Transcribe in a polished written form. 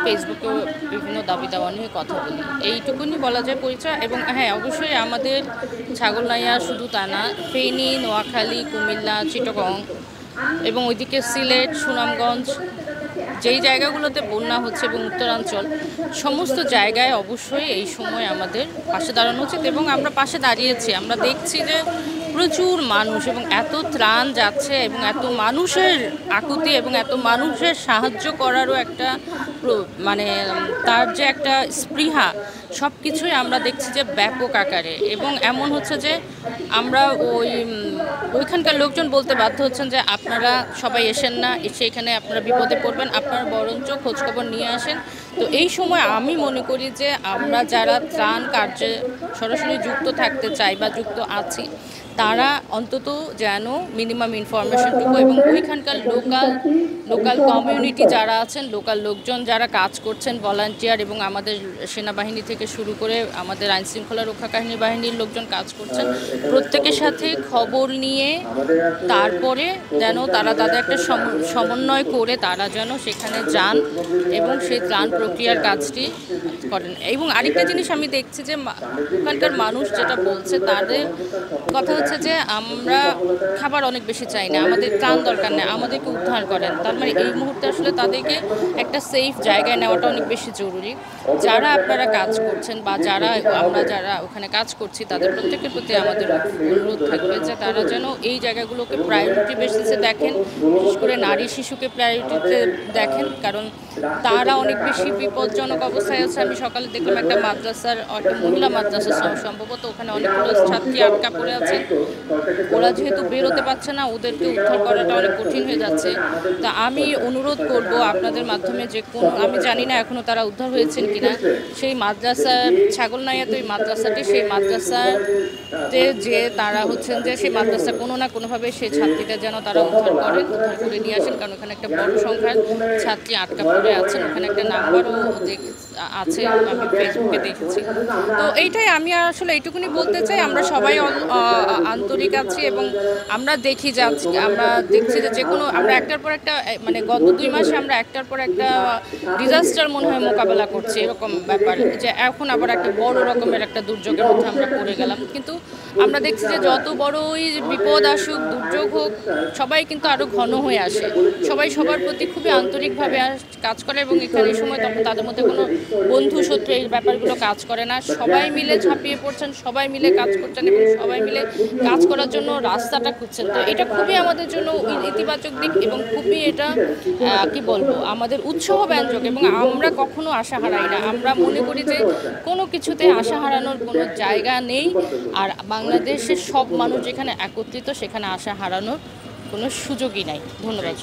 ফেসবুকেও বিভিন্ন দাবি দাওয়া নিয়ে কথা বলি, এইটুকুনি বলা যায় পরিচয়। এবং হ্যাঁ, অবশ্যই আমাদের ছাগলনাইয়া শুধু তা না, ফেনী, নোয়াখালী, কুমিল্লা, চিটাগং এবং ওইদিকে সিলেট, সুনামগঞ্জ, যেই জায়গাগুলোতে বন্যা হচ্ছে এবং উত্তরাঞ্চল, সমস্ত জায়গায় অবশ্যই এই সময় আমাদের পাশে দাঁড়ানো উচিত। এবং আমরা পাশে দাঁড়িয়েছি। আমরা দেখছি যে প্রচুর মানুষ এবং এত ত্রাণ যাচ্ছে এবং এত মানুষের আকুতি এবং এত মানুষের সাহায্য করারও একটা মানে তার যে একটা স্পৃহা, সব কিছুই আমরা দেখছি যে ব্যাপক আকারে। এবং এমন হচ্ছে যে আমরা ওইখানকার লোকজন বলতে বাধ্য হচ্ছেন যে আপনারা সবাই এসেন না, এসে এখানে আপনারা বিপদে পড়বেন, আপনারা বরঞ্চ খোঁজখবর নিয়ে আসেন। তো এই সময় আমি মনে করি যে আমরা যারা ত্রাণ কার্যে সরাসরি যুক্ত থাকতে চাই বা যুক্ত আছি, তারা অন্তত যেন মিনিমাম ইনফরমেশনটুকু এবং ওইখানকার লোকাল কমিউনিটি যারা আছেন, লোকাল লোকজন যারা কাজ করছেন, ভলান্টিয়ার এবং আমাদের সেনাবাহিনী থেকে শুরু করে আমাদের আইনশৃঙ্খলা রক্ষাকারী বাহিনীর লোকজন কাজ করছেন, প্রত্যেকের সাথে খবর নিয়ে তারপরে যেন তারা তাদের একটা সমন্বয় করে তারা যেন সেখানে যান এবং সেই ত্রাণ প্রক্রিয়ার কাজটি করেন। এবং আরেকটা জিনিস আমি দেখছি যে ওখানকার মানুষ যেটা বলছে, তাদের কথা হচ্ছে যে আমরা খাবার অনেক বেশি চাই না, আমাদের ত্রাণ দরকার নেই, আমাদেরকে উদ্ধার করেন। তার মানে এই মুহূর্তে আসলে তাদেরকে একটা সেফ জায়গায় নেওয়াটা অনেক বেশি জরুরি। যারা আপনারা কাজ করছেন বা আমরা যারা ওখানে কাজ করছি, তাদের প্রত্যেকের প্রতি আমাদের অনুরোধ থাকবে যে তারা যেন এই জায়গাগুলোকে প্রায়োরিটি বেসিসে দেখেন, বিশেষ করে নারী শিশুকে প্রায়োরিটিতে দেখেন, কারণ তারা অনেক বেশি বিপজ্জনক অবস্থায় আছে। আমি সকালে দেখলাম একটা মাদ্রাসার, একটা মহিলা মাদ্রাসা সম্ভবত, ওখানে অনেকগুলো ছাত্রী আটকা পড়ে আছে। ওরা যেহেতু বেরোতে পারছে না, ওদেরকে উদ্ধার করাটা অনেক কঠিন হয়ে যাচ্ছে। তা আমি অনুরোধ করব আপনাদের মাধ্যমে যে আমি জানি না এখনও তারা উদ্ধার হয়েছেন কিনা, সেই মাদ্রাসার ছাগলনাইয়াতে ওই মাদ্রাসাটি, সেই মাদ্রাসাতে যে তারা হচ্ছেন যে সেই মাদ্রাসা কোনো না কোনোভাবে সেই ছাত্রীটা যেন তারা উদ্ধার করে নিয়ে আসেন, কারণ ওখানে একটা বড় সংখ্যার ছাত্রী আটকা পড়ে আছেন। ওখানে একটা নাম্বারও আছে, আমি ফেসবুকে দেখেছি। তো এইটাই আমি আসলে এইটুকুনি বলতে চাই, আমরা সবাই আন্তরিক আছি এবং আমরা দেখছি যে কোনো আমরা একটার পর একটা, মানে গত 2 মাসে আমরা একটার পর একটা ডিজাস্টার মনে হয় মোকাবেলা করছি, এরকম ব্যাপার যে এখন আবার একটা বড় রকমের একটা দুর্যোগের মধ্যে আমরা পড়ে গেলাম। কিন্তু আমরা দেখছি যে যত বড়ই বিপদ আসুক, দুর্যোগ হোক, সবাই কিন্তু আরও ঘন হয়ে আসে, সবাই সবার প্রতি খুবই আন্তরিকভাবে কাজ করে। এবং এখানে এই সময় তখন তাদের মধ্যে কোনো বন্ধু শত্রু এই ব্যাপারগুলো কাজ করে না, সবাই মিলে ঝাঁপিয়ে পড়ছেন, সবাই মিলে কাজ করছেন এবং সবাই মিলে কাজ করার জন্য রাস্তাটা খুঁজছেন। তো এটা খুবই আমাদের জন্য ইতিবাচক দিক এবং খুবই এটা কি বলবো, আমাদের উৎসাহ ব্যঞ্জক। এবং আমরা কখনো আশা হারাই না, আমরা মনে করি যে কোনো কিছুতে আশা হারানোর কোনো জায়গা নেই। আর বাংলাদেশের সব মানুষ যেখানে একত্রিত, সেখানে আশা হারানোর কোনো সুযোগই নাই। ধন্যবাদ।